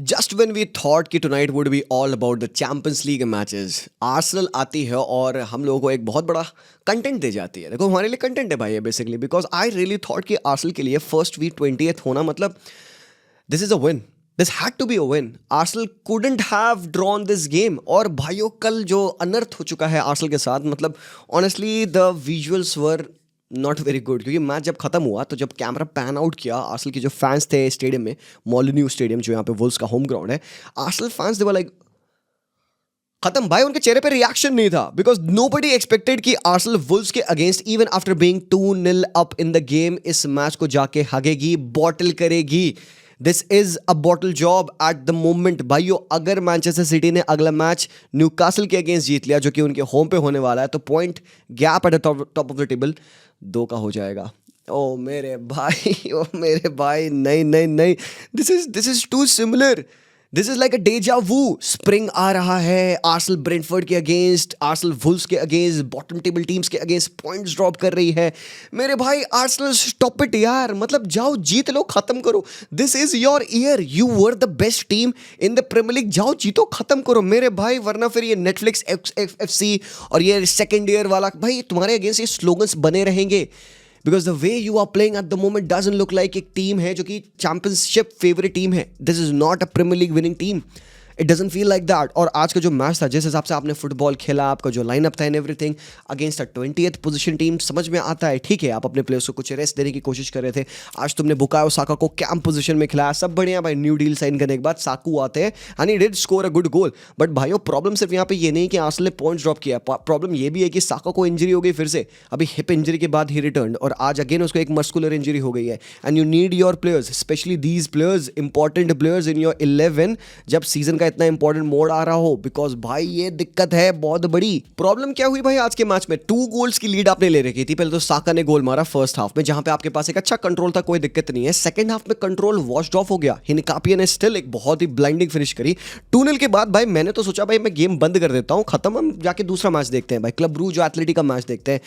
Just when we thought कि tonight would be all about the champions league matches, Arsenal आती है और हम लोगों को एक बहुत बड़ा कंटेंट दे जाती है। देखो हमारे लिए कंटेंट है भाई ये basically, because I really thought कि आर्सेनल के लिए फर्स्ट वीक 20th होना मतलब this is a win, this had to be a win. Arsenal couldn't have drawn this game. और भाइयों कल जो अनर्थ हो चुका है आर्सेनल के साथ, मतलब honestly the visuals were not very good. क्योंकि मैच जब खत्म हुआ तो जब कैमरा पैन आउट किया, आर्सेनल के जो फैंस थे स्टेडियम में, मोलिन्यू स्टेडियम जो यहाँ पे वुल्व्स का होम ग्राउंड है, Arsenal fans they were like खत्म भाई। उनके चेहरे पे रिएक्शन नहीं था बिकॉज नोबडी एक्सपेक्टेड कि आर्सेनल वुल्व्स के against even after being 2-0 up in the game इस मैच को जाके हगेगी, बॉटल करेगी। This is a bottle job eight the moment भाइयों। अगर मैनचेस्टर सिटी ने अगला मैच न्यूकासल के अगेंस्ट जीत लिया जो कि उनके होम पे होने वाला है, तो point gap at the top of the table 2 का हो जाएगा। ओ मेरे भाई, नहीं नहीं नहीं, this is too similar. This is like a deja vu. Spring आ रहा है, आर्सेनल ब्रेंटफोर्ड के अगेंस्ट, आर्सेनल वुल्व्स के अगेंस्ट, बॉटम टेबल टीम्स के अगेंस्ट पॉइंट्स ड्रॉप कर रही है। मेरे भाई आर्सेनल स्टॉप इट यार, मतलब जाओ जीत लो, खत्म करो। This is your year, you were the best team in the premiere League, जाओ जीतो, खत्म करो मेरे भाई। वरना फिर ये नेटफ्लिक्स FC और ये सेकेंड ईयर वाला भाई तुम्हारे अगेंस्ट ये स्लोगन्स बने रहेंगे। Because the way you are playing at the moment doesn't look like एक टीम है जो कि चैंपियनशिप फेवरेट टीम है। This is not a Premier League winning team, it doesn't feel like that. और आज का जो मैच था, जिस हिसाब से आपने फुटबॉल खेला, आपका जो लाइनअप था and everything against a 20th position team, समझ में आता है। ठीक है, आप अपने प्लेयर्स को कुछ रेस्ट देने की कोशिश कर रहे थे। आज तुमने बुकायो साका को कैंप पोजीशन में खिलाया, सब बढ़िया भाई। न्यू डील साइन करने के बाद साकू आते हैं and he did score a good goal. But भाइयों प्रॉब्लम सिर्फ यहाँ पे ये नहीं कि आर्सेनल ने पॉइंट्स ड्रॉप किया, प्रॉब्लम ये भी है कि साका को इंजरी हो गई फिर से। अभी हिप इंजरी के बाद ही रिटर्न और आज अगेन उसको एक मस्कुलर इंजरी हो गई है। And you need your players, specially these players, important players in your 11 जब सीजन का इतना इंपॉर्टेंट मोड आ रहा हो। बिकॉज भाई ये दिक्कत है बहुत बड़ी। प्रॉब्लम क्या हुई भाई आज के मैच में, 2 गोल्स की लीड आपने ले रखी थी। पहले तो साका ने गोल मारा फर्स्ट हाफ में, जहां पे आपके पास एक अच्छा कंट्रोल था, कोई दिक्कत नहीं है। सेकंड हाफ में कंट्रोल वॉश्ड ऑफ हो गया। हिनकापिया ने स्टिल एक बहुत ही ब्लाइंडिंग फिनिश करी। 2-0 के बाद भाई मैंने तो सोचा भाई मैं गेम बंद कर देता हूं, खत्म, हम जाके दूसरा मैच देखते हैं भाई, क्लब ब्रूज एथलेटिक का मैच देखते हैं।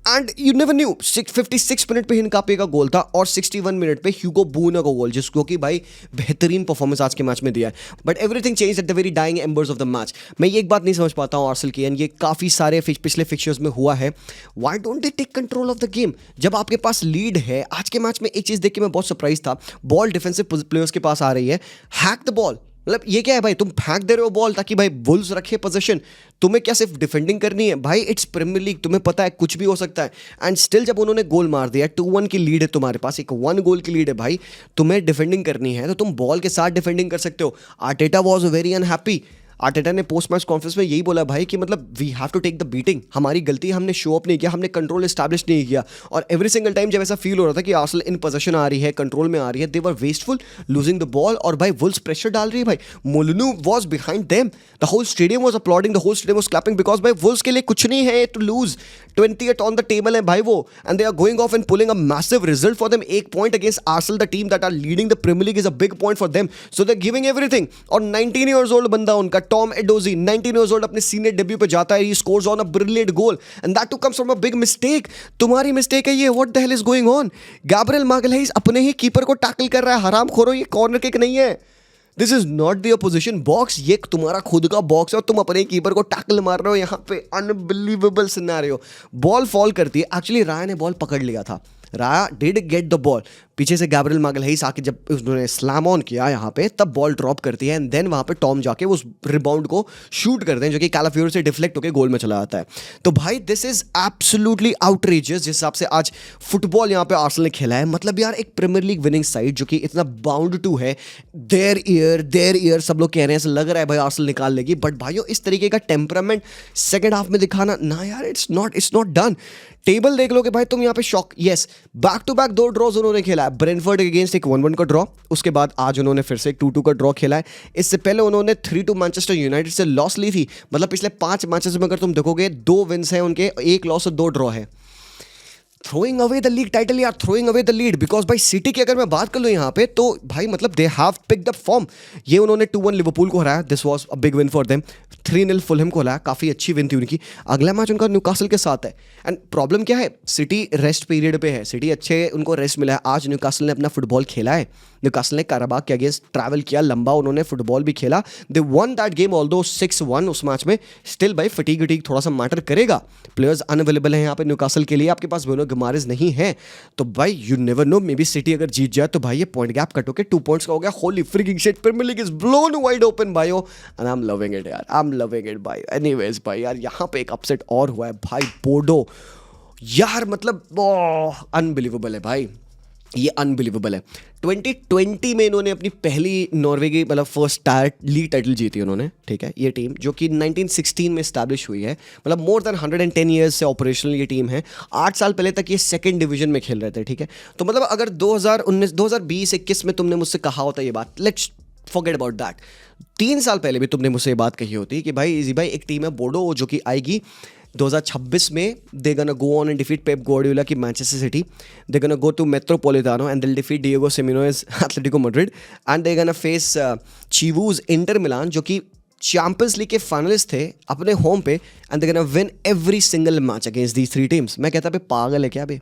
And you never knew, 56 minute पे हिनकापे का गोल था और 61 मिनट पे ह्यूगो बूनो का गोल, जिसको कि भाई बेहतरीन परफॉर्मेंस आज के मैच में दिया है। But everything change at the very dying embers of the match. मैं ये एक बात नहीं समझ पाता हूँ आर्सेनल की, एंड ये काफ़ी सारे पिछले फिक्चर्स में हुआ है। Why don't they take control of the game जब आपके पास लीड है। आज के मैच में एक चीज़ देख के मैं बहुत सरप्राइज था, बॉल डिफेंसिव प्लेयर्स के पास आ रही है, हैक द बॉल। मतलब ये क्या है भाई, तुम फेंक दे रहे हो बॉल ताकि भाई वुल्व्स रखे पोजीशन, तुम्हें क्या सिर्फ डिफेंडिंग करनी है भाई? इट्स प्रीमियर लीग, तुम्हें पता है कुछ भी हो सकता है। एंड स्टिल जब उन्होंने गोल मार दिया, 2-1 की लीड है तुम्हारे पास, एक 1 गोल की लीड है भाई, तुम्हें डिफेंडिंग करनी है तो तुम बॉल के साथ डिफेंडिंग कर सकते हो। Arteta was very unhappy. Arteta ने पोस्ट मैच कॉन्फ्रेंस में यही बोला भाई कि मतलब we have to take the beating, हमारी गलती, हमने शो अप नहीं किया, हमने कंट्रोल एस्टैब्लिश नहीं किया। और एवरी सिंगल टाइम जब ऐसा फील हो रहा था कि आर्सेनल इन पोजीशन आ रही है, कंट्रोल में आ रही है, they were wasteful losing the ball. और भाई वुल्व्स प्रेशर डाल रही है भाई, Molineux was behind them, the whole stadium was applauding, the whole stadium was clapping, because भाई वुल्व्स के लिए कुछ नहीं है to lose. 20th on the table है भाई वो, and they are going off and pulling a massive result for them. 1 point against Arsenal, the team that are leading the premiere league, is a big point for them, so they are giving everything. और 19 years old बंदा उनका Tom Edozie, 19 years old, अपने senior debut पे जाता है, he scores on a brilliant goal and that too comes from a big mistake। तुम्हारी mistake है ये, what the hell is going on? Gabriel Magalhaes अपने ही कीपर को टैकल कर रहा है, हराम खोरो, ये कॉर्नर किक नहीं है। This is not the opposition box, ये तुम्हारा खुद का बॉक्स है और तुम अपने कीपर को टैकल मार रहे हो यहाँ पे। Unbelievable scenario. बॉल फॉल करती है, एक्चुअली राया ने बॉल पकड़ लिया था, राया डिड गेट द बॉल, पीछे से गैब्रियल मागलहाइस आके जब उन्होंने स्लैम ऑन किया यहाँ पे, तब बॉल ड्रॉप करती है एंड देन वहाँ पे टॉम जाके उस रिबाउंड को शूट करते हैं जो कि कैलाफियोरी से डिफ्लेक्ट होकर गोल में चला जाता है। तो भाई दिस इज एब्सोल्युटली आउटरेजियस जिस हिसाब से आज फुटबॉल यहाँ पे आर्सेनल ने खेला है। मतलब यार एक प्रीमियर लीग विनिंग साइड जो कि इतना बाउंड टू है, देयर ईयर सब लोग कह रहे हैं, ऐसा लग रहा है भाई आर्सेनल निकाल लेगी। बट भाइयों इस तरीके का टेम्परामेंट सेकंड हाफ में दिखाना ना यार, इट्स नॉट डन। टेबल देख लोगे भाई तुम यहाँ पे shock. Yes, back to back 2 draws उन्होंने खेला है। ब्रेंटफोर्ड के अगेंस्ट एक 1-1 का ड्रॉ, उसके बाद आज उन्होंने फिर से एक 2-2 का ड्रॉ खेला है। इससे पहले उन्होंने 3-2 मैनचेस्टर यूनाइटेड से लॉस ली थी। मतलब पिछले 5 मैचेस में अगर तुम देखोगे 2 विन्स हैं उनके, 1 लॉस और 2 ड्रॉ है। Throwing away the league title यार, throwing away the lead. Because भाई सिटी की अगर मैं बात कर लूँ यहाँ पे, तो भाई मतलब they have picked up form. ये उन्होंने 2-1 लिवरपूल को हराया, this was a big win for them. 3-0 Fulham को हराया, काफ़ी अच्छी विन थी उनकी। अगला मैच उनका न्यूकासल के साथ है। एंड प्रॉब्लम क्या है, सिटी रेस्ट पीरियड पे है, सिटी अच्छे उनको रेस्ट मिला है। आज न्यूकासल ने अपना फुटबॉल खेला है, न्यूकासल ने काराबाग के अगेंस्ट ट्रैवल किया, लंबा उन्होंने फुटबॉल भी खेला, दे वन दैट गेम ऑल्दो 6-1 उस मैच में। स्टिल भाई फटीग वटीग थोड़ा सा मैटर करेगा, प्लेयर्स अनअवेलेबल हैं यहाँ पे न्यूकासल के लिए, आपके पास ब्रूनो गिमारेज नहीं है, तो भाई you never know, may be city अगर जीत जाए तो भाई ये पॉइंट गैप कट होके 2 पॉइंट्स का हो गया। Holy freaking shit, Premier league is blown wide open भाई, and I am loving it यार, आई एम लविंग इट भाई। एनीवेज भाई यार यहाँ पे एक अपसेट और हुआ है भाई, बोर्डो यार, मतलब अनबिलीवेबल है भाई, ये अनबिलीवेबल है। 2020 में इन्होंने अपनी पहली नॉर्वे की मतलब फर्स्ट लीग टाइटल जीती उन्होंने, ठीक है। ये टीम जो कि 1916 में स्टैब्लिश हुई है, मतलब मोर देन 110 ईयर्स से ऑपरेशनल ये टीम है। 8 साल पहले तक ये सेकंड डिवीजन में खेल रहे थे, ठीक है। तो मतलब अगर 2019 2020-21 में तुमने मुझसे कहा होता ये बात, लेट्स फॉरगेट अबाउट दैट, 3 साल पहले भी तुमने मुझसे ये बात कही होती कि भाई इजी भाई एक टीम है बोर्डो जो कि आएगी 2026 में, they gonna go on and defeat Pep Guardiola की Manchester City, they gonna go to Metropolitano and they defeat Diego Simeone's Atletico Madrid, and they gonna face Chivu's Inter Milan जो कि चैंपियंस लीग के finalist थे अपने home पे, and they gonna win every single match against these 3 teams. मैं कहता भाई पागल है क्या भाई,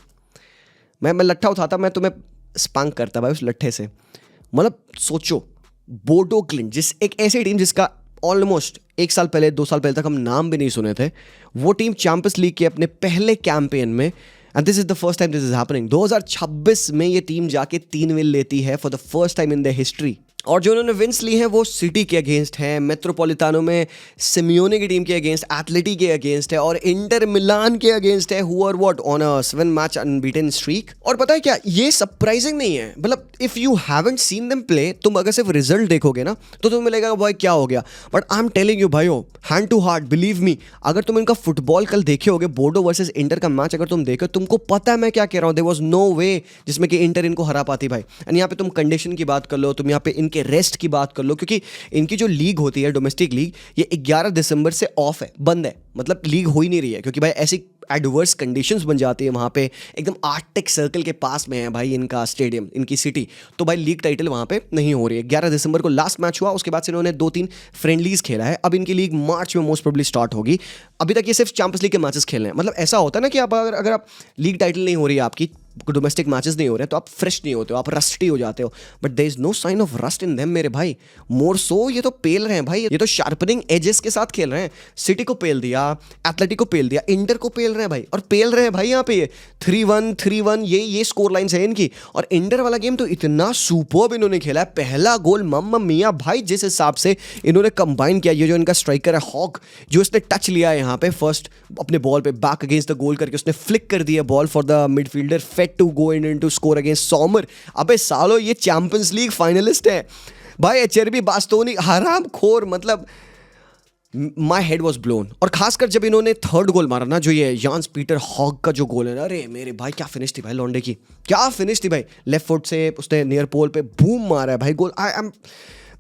मैं लट्ठा उठाता, मैं तुम्हें स्पैंक करता भाई उस लट्ठे से। मतलब सोचो बोर्डो क्लिंट, जिस एक ऐसी टीम जिसका ऑलमोस्ट 1 साल पहले 2 साल पहले तक हम नाम भी नहीं सुने थे, वो टीम चैंपियंस लीग के अपने पहले कैंपेन में, and this is the first time this is happening, 2026 में ये टीम जाके 3 विन लेती है for the first time in the history. और जो उन्होंने विन्स ली हैं वो सिटी के अगेंस्ट है, मेट्रोपोलिटानो में सिमियोने की टीम के अगेंस्ट, एथलेटी के अगेंस्ट है, और इंटर मिलान के अगेंस्ट है, who are what on a 7 match unbeaten streak. और पता है क्या, ये सरप्राइजिंग नहीं है, मतलब if you haven't seen them play, तुम अगर सिर्फ रिजल्ट देखोगे ना तो तुम्हें मिलेगा भाई क्या हो गया, but I am telling you भाइयों, hand to heart believe me, अगर तुम इनका फुटबॉल कल देखे होगे, बोर्डो वर्सेस इंटर का मैच अगर तुम देखो, तुमको पता है मैं क्या कह रहा हूँ, देयर वाज नो वे जिसमें कि इंटर इनको हरा पाती भाई। एंड यहाँ पे तुम कंडीशन की बात कर लो, तुम यहाँ पे इनके रेस्ट की बात कर लो, क्योंकि इनकी जो लीग होती है डोमेस्टिक लीग, ये 11 दिसंबर से ऑफ है, बंद है, मतलब लीग हो ही नहीं रही है, क्योंकि भाई ऐसी एडवर्स कंडीशंस बन जाती है वहाँ पे, एकदम आर्कटिक सर्कल के पास में है भाई इनका स्टेडियम, इनकी सिटी, तो भाई लीग टाइटल वहाँ पे नहीं हो रही है। 11 दिसंबर को लास्ट मैच हुआ, उसके बाद से इन्होंने 2-3 फ्रेंडलीज खेला है, अब इनकी लीग मार्च में मोस्ट प्रोबेबली स्टार्ट होगी। अभी तक ये सिर्फ चैंपियंस लीग के मैचेस खेल रहे हैं, मतलब ऐसा होता है ना कि आप अगर आप लीग टाइटल नहीं हो रही है आपकी, डोमेस्टिक मैचेस नहीं हो रहे, तो आप फ्रेश नहीं होते हो, आप रस्टी हो जाते हो, but there is no sign of rust in them मेरे भाई, मोर सो ये तो पेल रहे हैं भाई, ये तो शार्पनिंग एजेस के साथ खेल रहे हैं। सिटी को पेल दिया, एथलेटिक को पेल दिया, इंटर को पेल रहे हैं भाई, और पेल रहे हैं भाई यहाँ पे ये 3-1 ये स्कोर लाइन्स है इनकी। और इंटर वाला गेम तो इतना सुपर्ब इन्होंने खेला है, पहला गोल मम्मा मियाँ भाई, जिस हिसाब से इन्होंने कंबाइन किया, ये जो इनका स्ट्राइकर है हॉक, जो इसने टच लिया है यहाँ पे फर्स्ट अपने बॉल पे बैक अगेंस्ट द गोल करके उसने फ्लिक कर दिया ball for the midfielder fate to go in to score against Sommer. अबे सालो ये चैंपियंस लीग फाइनलिस्ट है भाई, एचआरबी बास्तोनी हराम खोर, मतलब माई हेड वॉज ब्लोन। और खासकर जब इन्होंने 3rd गोल मारा ना, जो ये यान्स पीटर हॉग का जो गोल है ना, अरे मेरे भाई क्या फिनिश थी भाई लॉन्डे की, क्या फिनिश थी भाई, लेफ्ट फुट से उसने नियर पोल पे बूम मारा है भाई गोल।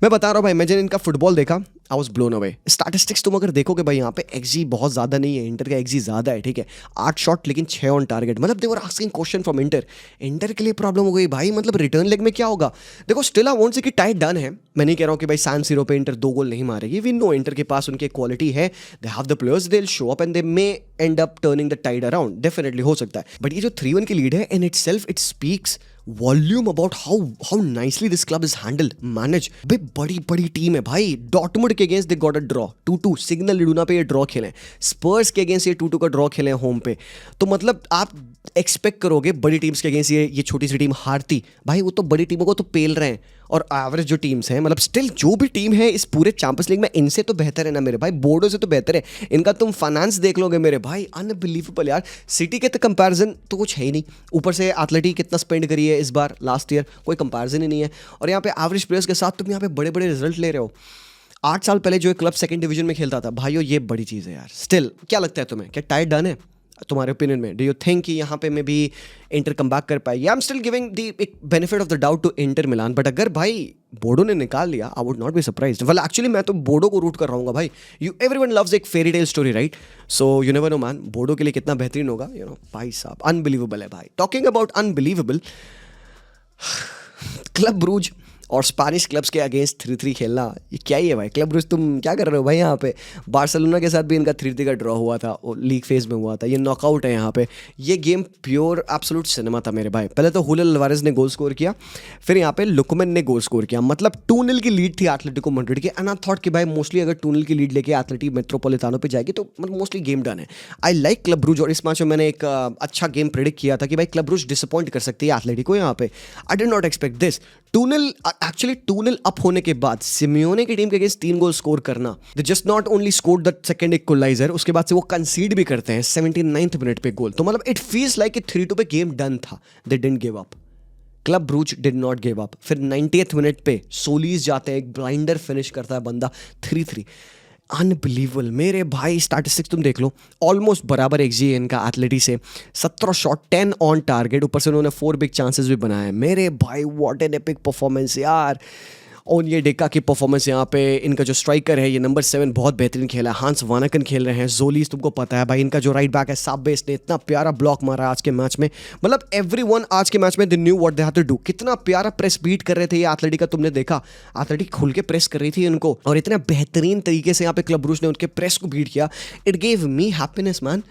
मैं बता रहा हूँ भाई, मैं जब इनका फुटबॉल देखा I was blown away. Statistics तुम अगर देखोगे भाई, यहाँ पे एक्जी बहुत ज़्यादा नहीं है, इंटर का एक्जी ज़्यादा है, ठीक है, 8 शॉट लेकिन 6 ऑन टारगेट, मतलब they were asking question from Inter के लिए प्रॉब्लम हो गई भाई, मतलब रिटर्न लेग में क्या होगा। देखो स्टिल आई वोंट से कि टाइट डन है, मैं नहीं कह रहा हूँ कि भाई सैन सीरो पे इंटर 2 गोल नहीं मारेगी, वी नो इंटर के पास उनकी क्वालिटी है, they have the players, they will show up and they may end up turning the tide around, definitely हो सकता है। बट ये जो 3-1 की लीड है in itself it speaks volume about how nicely this club is handled manage. भाई बड़ी team है भाई, डॉर्टमुंड के against they got a draw 2-2, signal Iduna पे ये ड्रॉ खेले, स्पर्स के अगेंस्ट ये 2-2 का ड्रॉ खेले होम पे, तो मतलब आप एक्सपेक्ट करोगे बड़ी टीम्स के अगेंस्ट ये छोटी सी टीम हारती, भाई वो तो बड़ी टीमों को तो पेल रहे हैं। और एवरेज जो टीम्स हैं, मतलब स्टिल जो भी टीम है इस पूरे चैंपियंस लीग में, इनसे तो बेहतर है ना मेरे भाई, बोर्डो से तो बेहतर है, इनका तुम फाइनेंस देख लोगे मेरे भाई, अनबिलीवेबल यार। सिटी के तो कंपैरिजन तो कुछ है ही नहीं, ऊपर से एथलेटिक कितना स्पेंड करी है इस बार, लास्ट ईयर कोई कंपैरिजन ही नहीं है, और यहाँ पे एवरेज प्लेयर्स के साथ तुम यहाँ पे बड़े बड़े रिजल्ट ले रहे हो। 8 साल पहले जो क्लब सेकंड डिवीजन में खेलता था भाइयों, ये बड़ी चीज़ है यार। स्टिल क्या लगता है तुम्हें, क्या टाइट डन है तुम्हारे ओपिनियन में? डू यू थिंक कि यहाँ पे maybe Inter come back कर पाएगी? I am still giving the benefit of the doubt to Inter Milan, but अगर भाई बोर्डो ने निकाल लिया, I would not be surprised. Well actually मैं तो बोर्डो को रूट कर रहा हूँ भाई, एवरीवन लव्स एक fairy tale story right, so you never know man, बोर्डो के लिए कितना बेहतरीन होगा, यू नो भाई साहब, अनबिलीवेबल है भाई। Talking about unbelievable, club Bruges और स्पेनिश क्लब्स के अगेंस्ट 3-3 खेलना, ये क्या ही है भाई? क्लब ब्रूज तुम क्या कर रहे हो भाई यहाँ पे? बार्सिलोना के साथ भी इनका 3-3 का ड्रॉ हुआ था, लीग फेज में हुआ था, ये नॉकआउट है यहाँ पे। ये गेम प्योर एब्सोल्यूट सिनेमा था मेरे भाई। पहले तो हुलियन अल्वारेज ने गोल स्कोर किया, फिर यहाँ पे लुकमन ने गोल स्कोर किया, मतलब 2-0 की लीड थी एटलेटिको मैड्रिड की। एंड आई थॉट कि भाई मोस्टली अगर 2-0 की लीड लेके एटलेटिको मेट्रोपोलिटानो पे जाएगी तो मतलब मोस्टली गेम डन है। आई लाइक क्लब ब्रूज, और इस मैच में मैंने एक अच्छा गेम प्रेडिक्ट किया था कि भाई क्लब ब्रूज डिसअपॉइंट कर सकती है एटलेटिको यहाँ पे। I did not expect this. 2-0 actually 2-0 up होने के बाद सिमियोने की टीम के अगेंस्ट 3 गोल स्कोर करना, they just not only scored the second equaliser, उसके बाद से वो कंसीड भी करते हैं 79th मिनट पे गोल। तो मतलब इट फील्स लाइक कि 3-2 पे गेम डन था। They didn't give up, club Bruges did not give up. फिर 90th मिनट पे सोलीस जाते हैं, एक ब्लाइंडर फिनिश करता है बंदा, 3-3। अनबिलीवेबल मेरे भाई। स्टैटिस्टिक्स तुम देख लो, ऑलमोस्ट बराबर एक्सजी है इनका एथलेटी से, 17 शॉट 10 ऑन टारगेट, ऊपर से उन्होंने 4 बिग चांसेस भी बनाए। मेरे भाई व्हाट एन एपिक परफॉर्मेंस यार। ओनिये डेका की परफॉर्मेंस यहाँ पे, इनका जो स्ट्राइकर है ये नंबर 7 बहुत बेहतरीन खेला है, हांस वानाकन खेल रहे हैं, जोलीस तुमको पता है भाई, इनका जो राइट बैक है साबेस ने इतना प्यारा ब्लॉक मारा आज के मैच में। मतलब एवरीवन आज के मैच में they knew what they have to do. कितना प्यारा प्रेस बीट कर रहे थे ये एथलेटिक का, तुमने देखा एथलेटिक खुल के प्रेस कर रही थी इनको, और इतना बेहतरीन तरीके से यहाँ पे क्लब ब्रूज ने उनके प्रेस को बीट किया। It gave me happiness man.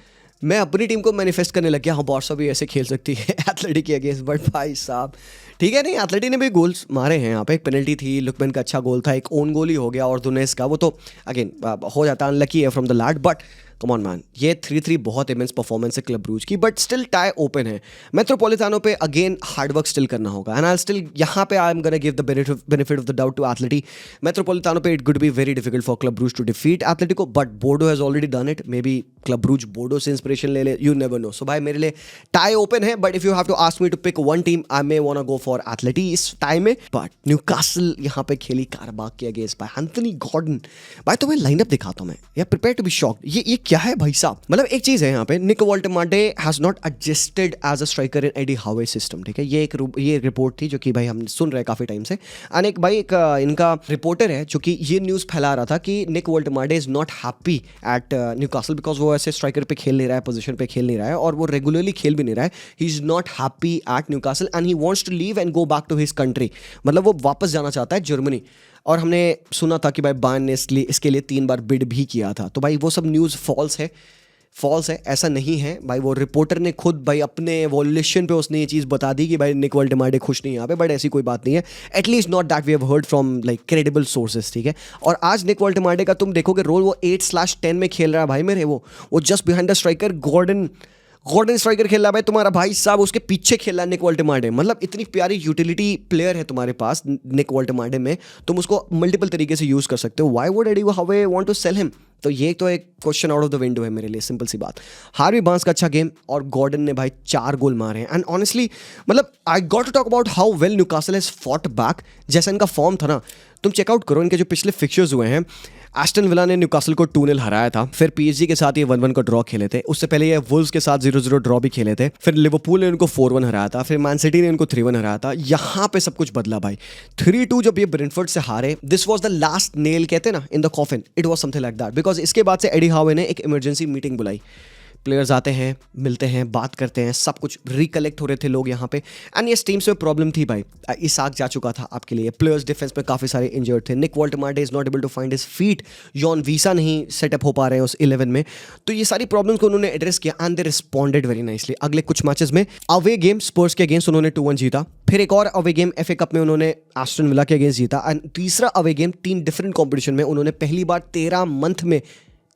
मैं अपनी टीम को मैनिफेस्ट करने लग गया, हाँ बार्सा भी ऐसे खेल सकती है एथलेटिक के अगेंस्ट। बट भाई साहब ठीक है, नहीं एथलेटिक ने भी गोल्स मारे हैं यहाँ पे, एक पेनल्टी थी, लुकमैन का अच्छा गोल था, एक ओन गोल ही हो गया, और दुनेस का वो तो अगेन हो जाता है, अनलकी है from the lad. But come on man, ये 3-3 बहुत इमेंस परफॉर्मेंस है क्लब ब्रूज की, बट स्टिल टाई ओपन है। मेट्रोपोलिटानो पे अगेन हार्डवर्क स्टिल करना होगा, एंड आई स्टिल यहाँ पे I am gonna give the benefit of the doubt to Athletic. Metropolitano पे it could be very difficult for Club Brugge to defeat Atletico, but Bodo has already done it. Maybe club Bruges बोर्डो से inspiration ले ले, you never know. सो भाई मेरे लिए tie open है, but if you have to ask me to pick one team, I may want to go for Athletic इस time में। बट न्यूकासल यहाँ पे खेली कारबाग के अगेंस्ट बाय एंथनी गॉर्डन। भाई तुम्हें लाइनअप दिखाता हूँ मैं, या प्रिपेयर टू बी शॉक्ड। ये क्या है भाई साहब? मतलब एक चीज है यहाँ पे, Nick Woltemade has not adjusted as a striker in Eddie Howe's system, ठीक है। ये एक रिपोर्ट थी जो कि भाई हम सुन रहे हैं काफी टाइम से, एंड एक भाई एक इनका रिपोर्टर है जो कि ये न्यूज फैला रहा था कि Nick Woltemade is not happy at Newcastle because वो ऐसे स्ट्राइकर पे खेल नहीं रहा है, पोजीशन पे खेल नहीं रहा है, और वो रेगुलरली खेल भी नहीं रहा है। He is not happy at Newcastle and he wants to leave and go back to his country. मतलब वो वापस जाना चाहता है जर्मनी। और हमने सुना था कि भाई बायर्न ने इसके लिए 3 बार बिड भी किया था। तो भाई वो सब न्यूज़ फॉल्स है, ऐसा नहीं है भाई। वो रिपोर्टर ने खुद भाई अपने वॉल्यूशन पे उसने ये चीज़ बता दी कि भाई निक वॉल्टेमार्टे खुश नहीं है यहाँ पे, बट ऐसी कोई बात नहीं है। At least not that we have heard from like credible sources, ठीक है। और आज निक वॉल्टेमार्टे का तुम देखोगे रोल, वो 8/10 में खेल रहा है भाई मेरे। वो just behind the striker Gordon striker खेल रहा है भाई तुम्हारा भाई साहब, उसके पीछे खेल रहा है निक वॉल्टेमार्टे। मतलब इतनी प्यारी यूटिलिटी प्लेयर है तुम्हारे पास निक वॉल्टेमार्टे में, तुम उसको मल्टीपल तरीके से यूज कर सकते हो। व्हाई वुड एडी हावे वांट टू सेल हिम? तो ये तो एक question out of the window है मेरे लिए, सिंपल सी बात। हार्वी बार्न्स का अच्छा गेम, और गॉर्डन ने भाई 4 गोल मारे हैं। एंड ऑनेस्टली मतलब I got to talk about how well Newcastle has fought back. जैसा इनका फॉर्म था ना, तुम चेकआउट करो इनके जो पिछले फिक्चर्स हुए हैं। एस्टन विला ने न्यूकासल को 2-0 हराया था, फिर पीएसजी के साथ ये 1-1 का ड्रॉ खेले थे, उससे पहले ये वुल्व्स के साथ 0-0 ड्रॉ भी खेले थे, फिर लिवरपूल ने उनको 4-1 हराया था, फिर मैन सिटी ने उनको 3-1 हराया था। यहाँ पे सब कुछ बदला भाई। 3-2 जब ये ब्रेंटफोर्ड से हारे, this was the last nail कहते हैं ना in the coffin, it was something like that. Because इसके बाद से एडी हावे ने एक इमरजेंसी मीटिंग बुलाई, प्लेयर्स आते हैं, मिलते हैं, बात करते हैं, सब कुछ रिकलेक्ट हो रहे थे लोग यहाँ पे। एंड ये टीम्स में प्रॉब्लम थी भाई, इसाक जा चुका था आपके लिए, प्लेयर्स डिफेंस में काफ़ी सारे इंजर्ड थे, Nick Woltemade is not able to find his feet, John Wissa नहीं सेटअप हो पा रहे हैं उस 11 में। तो ये सारी प्रॉब्लम्स को उन्होंने एड्रेस किया and they responded very nicely. अगले कुछ मैचेस में अवे गेम स्पर्स के अगेंस्ट उन्होंने 2-1 जीता, फिर एक और अवे गेम एफए कप में उन्होंने एस्टन विला के अगेंस्ट जीता, एंड तीसरा अवे गेम 3 डिफरेंट कॉम्पिटिशन में उन्होंने पहली बार 13 मंथ में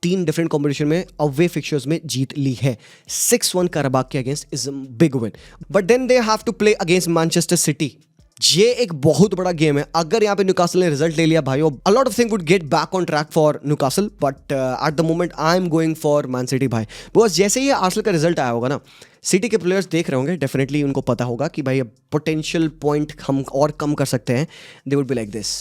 3 डिफरेंट कॉम्पिटिशन में अवे फिक्चर्स में जीत ली है। 6-1 कारबाग के against is a big win, but then they have to play against Manchester City. ये एक बहुत बड़ा गेम है। अगर यहाँ पे न्यूकासल ने रिजल्ट ले लिया भाई, a lot of thing would get back on track for Newcastle, but at the moment I am going for man city भाई। बिकॉज जैसे ही आर्सेनल का रिजल्ट आया होगा ना, सिटी के प्लेयर्स देख रहे होंगे, डेफिनेटली उनको पता होगा कि भाई पोटेंशियल पॉइंट हम और कम कर सकते हैं। They would be like this,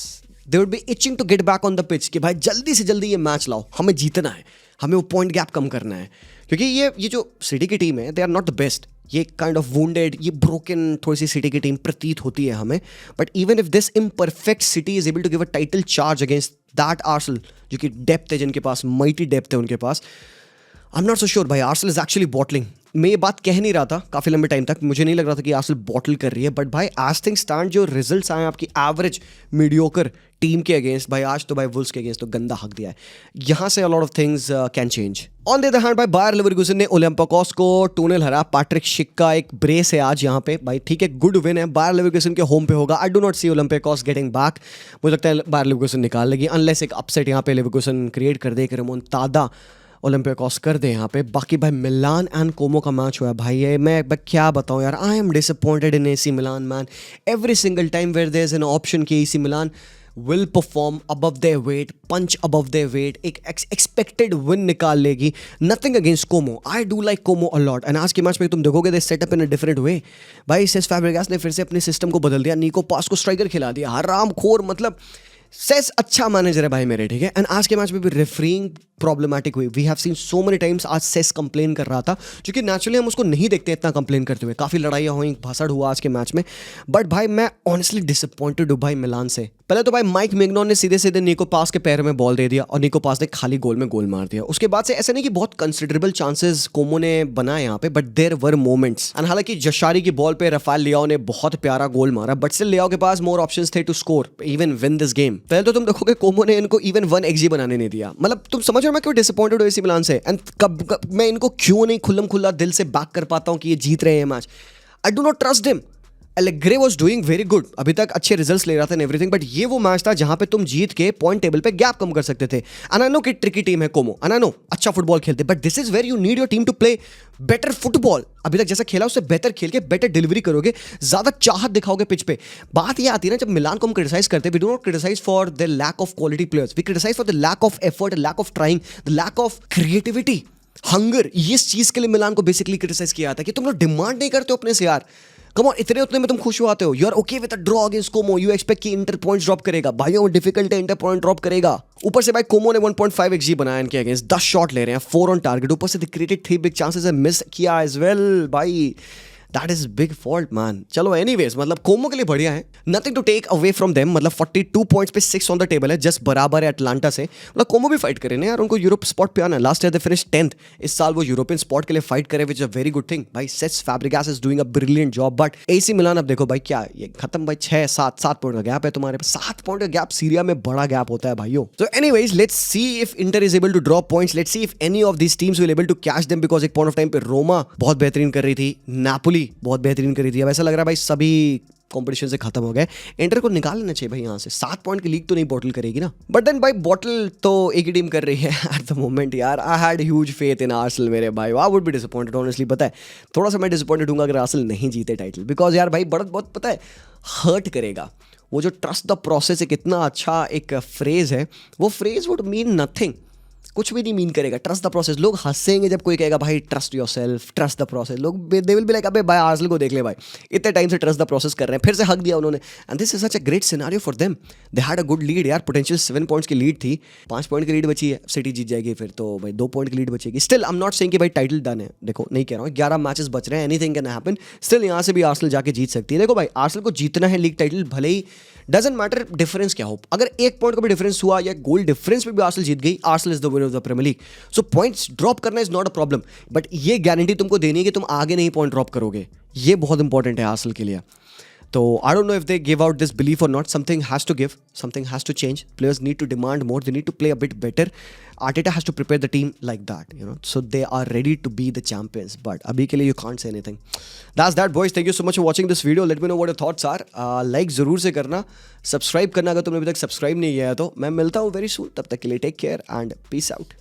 they would be itching to get back on the pitch कि भाई जल्दी से जल्दी ये मैच लाओ, हमें जीतना है, हमें वो पॉइंट गैप कम करना है। क्योंकि ये जो सिटी की टीम है, they are not the best. ये काइंड ऑफ वुंडेड, ये ब्रोकन थोड़ी सी सिटी की टीम प्रतीत होती है हमें। But even if this imperfect City is able to give a title charge against that Arsenal, जो कि डेप्थ है जिनके पास, माइटी डेप्थ है उनके पास, I am not so sure भाई। आर्सेनल इज एक्चुअली बॉटलिंग मैं ये बात कह नहीं रहा था काफ़ी लंबे टाइम तक, मुझे नहीं लग रहा था कि आर्सेनल बॉटल कर रही है, बट भाई आज थिंग स्टैंड जो रिजल्ट्स आए आपकी एवरेज मीडियोकर टीम के अगेंस्ट, भाई आज तो भाई वुल्स के अगेंस्ट तो गंदा हक दिया है। यहाँ से a lot of things can change. On the other hand भाई बायर लेवरकुसन ने ओलंपियाकोस को 2-0 हरा। पैट्रिक शिक का एक ब्रेस है आज यहाँ पे भाई, ठीक है, गुड विन है, बायर लेवरकुसन के होम पे होगा। I do not see Olympiacos getting back, मुझे लगता है बायर लेवरकुसन निकाल लेगी अनलेस एक अपसेट यहाँ पे लेवरकुसन क्रिएट कर दे, एक रिमोंटाडा ओलंपियाकोस कर दे यहाँ पे। बाकी भाई मिलान एंड कोमो का मैच हुआ है भाई, ये मैं क्या बताऊँ यार, I am disappointed in AC Milan man. Every single time where there is an option कि AC Milan will perform above their weight, punch above their weight, एक एक्सपेक्टेड विन निकाल लेगी। Nothing against Como, I do like Como a lot. And आज के match में तुम देखोगे दे setup in a different way भाई। सेस फैब्रिगास ने फिर से अपने सिस्टम को बदल दिया, निको पास को स्ट्राइकर खिला दिया, हराम खोर, मतलब सेस अच्छा मैनेजर है भाई मेरे, ठीक है। एंड आज के मैच में भी रेफरिंग प्रॉब्लमेटिक हुई। We have seen so many times, आज सेस कंप्लेन कर रहा था, क्योंकि नेचुरली हम उसको नहीं देखते इतना कंप्लेन करते हुए। काफ़ी लड़ाइयाँ हुई, भाषण हुआ आज के मैच में, बट भाई मैं ऑनेस्टली डिसअपॉइंटेड हूँ भाई मिलान से। पहले तो भाई माइक मैग्नॉन ने सीधे सीधे निको पास के पैर में बॉल दे दिया और निको पास ने खाली गोल में गोल मार दिया। उसके बाद से ऐसा नहीं कि बहुत कंसिडरेबल चांसेस कोमो ने बनाए यहाँ पे, but there were moments. And हालांकि जशारी की बॉल पे रफाल लियाओ ने बहुत प्यारा गोल मारा, बट स्टिल लियाओ के पास मोर ऑप्शंस थे to score even win this game. पहले तो तुम देखोगे कोमो ने इनको इवन 1 XG बनाने नहीं दिया। मतलब तुम समझ रहे हो मैं क्यों डिसअपॉइंटेड हूँ एसी मिलान से, एंड कब मैं इनको क्यों नहीं खुल्लम खुल्ला दिल से बैक कर पाता हूँ कि ये जीत रहे हैं match. I do not trust him. Alegre was doing very good, अभी तक अच्छे रिजल्ट्स ले रहा था एंड एवरीथिंग, बट ये वो मैच था जहां पे तुम जीत के पॉइंट टेबल पे गैप कम कर सकते थे। एंड आई नो कि ट्रिकी टीम है कोमो, एंड आई नो अच्छा फुटबॉल खेलते, but this is where you need your team to play better football. अभी तक जैसा खेला उससे बेहतर खेल के बेटर डिलीवरी करोगे, ज्यादा चाहत दिखाओगे पिच पे। बात ये आती है ना, जब मिलान को हम क्रिटिसाइज करते हैं, we do not criticise for the lack of quality players, we criticise for the lack of effort, lack of trying, the lack of creativity, hunger. इस चीज के लिए मिलान को बेसिकली क्रिटिसाइज किया था कि तुम लोग डिमांड नहीं करते हो अपने से यार। कम ऑन, इतने उतने में तुम खुश होते हो। You are okay with a draw against Como, you expect कि इंटर पॉइंट्स ड्रॉप करेगा। भाइयों डिफिकल्ट है, इंटर पॉइंट ड्रॉप करेगा। ऊपर से भाई कोमो ने 1.5 XG बनाया इनके अगेंस्ट, 10 शॉट ले रहे हैं, 4 ऑन टारगेट। ऊपर से द क्रिएटेड 3 बिग चांसेस है, मिस किया एज वेल भाई। That is big fault man. चलो एनीवेज, मतलब कोमो के लिए बढ़िया है, nothing to take away from them. मतलब 42 पॉइंट्स पे 6 ऑन द टेबल है, जस्ट बराबर है अटलांटा से। मतलब कोमो भी फाइट करे ना यार, उनको यूरोप स्पॉट पे आना है। Last year they finish 10th, इस साल वो यूरोपियन स्पॉट के लिए फाइट करे, which a very good thing भाई। Cesc Fabregas is doing a brilliant job, but AC Milan अब देखो भाई क्या ये खत्म भाई। 6-7 पॉइंट का गैप है तुम्हारे पास, 7 पॉइंट का गैप सीरिया में बड़ा गैप होता है भाइयों। So anyways let's see if Inter is able to drop points, let's see if any of these teams will able to catch them, because एक पॉइंट ऑफ टाइम पे Roma बहुत बेहतरीन कर रही थी, नापोली बहुत बेहतरीन कर रही थी। अब ऐसा लग रहा है भाई सभी कंपटीशन से खत्म हो गए, इंटर को निकाल लेना चाहिए भाई यहाँ से। 7 पॉइंट की लीग तो नहीं बॉटल करेगी ना, बट देन भाई बॉटल तो एक ही टीम कर रही है एट द मोमेंट यार। I had huge faith in Arsenal मेरे भाई, I would be disappointed honestly. पता है थोड़ा सा मैं डिसअपॉइंटेड हूँ अगर आर्सेनल नहीं जीते टाइटल, बिकॉज यार भाई बहुत पता है हर्ट करेगा। वो जो ट्रस्ट द प्रोसेस एक इतना अच्छा एक फ्रेज है, वो फ्रेज वुड मीन नथिंग, कुछ भी नहीं मीन करेगा। ट्रस्ट द प्रोसेस, लोग हंसेंगे जब कोई कहेगा भाई trust yourself, trust the process. लोग दे विल बी लाइक अबे भाई आर्सेनल को देख ले भाई, इतने टाइम से ट्रस्ट द प्रोसेस कर रहे हैं, फिर से हक दिया उन्होंने। And this is such a great scenario for them. They had a good lead यार, पोटेंशियल 7 पॉइंट्स की लीड थी, 5 पॉइंट की लीड बची है, सिटी जीत जाएगी फिर तो भाई 2 पॉइंट की लीड बचेगी। Still I am not saying कि भाई टाइटल डन है, देखो नहीं कह रहा हूँ, 11 मैचेस बच रहे हैं, एनीथिंग कैन हैपन। स्टिल यहाँ से भी आर्सेनल जाके जीत सकती है। देखो भाई आर्सेनल को जीतना है लीग टाइटल, भले ही डजंट मैटर डिफरेंस क्या हो, अगर 1 पॉइंट का भी डिफरेंस हुआ या गोल डिफरेंस में भी आर्सेनल जीत गई, Arsenal is the winner of the premiere League. So points drop करना is not a problem, but ये गारंटी तुमको देनी है कि तुम आगे नहीं पॉइंट ड्रॉप करोगे, ये बहुत इंपॉर्टेंट है आर्सेनल के लिए। तो I don't know if they give out this belief और not, something has to give, something has to change, players need to demand more, they need to play a bit better. Arteta has to prepare the team like that, you know, so they are ready to be the champions, but abhi ke liye you can't say anything. That's that boys, thank you so much for watching this video. Let me know what your thoughts are. Like ज़रूर से करना, subscribe करना अगर तुमने अभी तक subscribe नहीं किया है तो। मैं मिलता हूँ very soon, तब तक के लिए take care and peace out.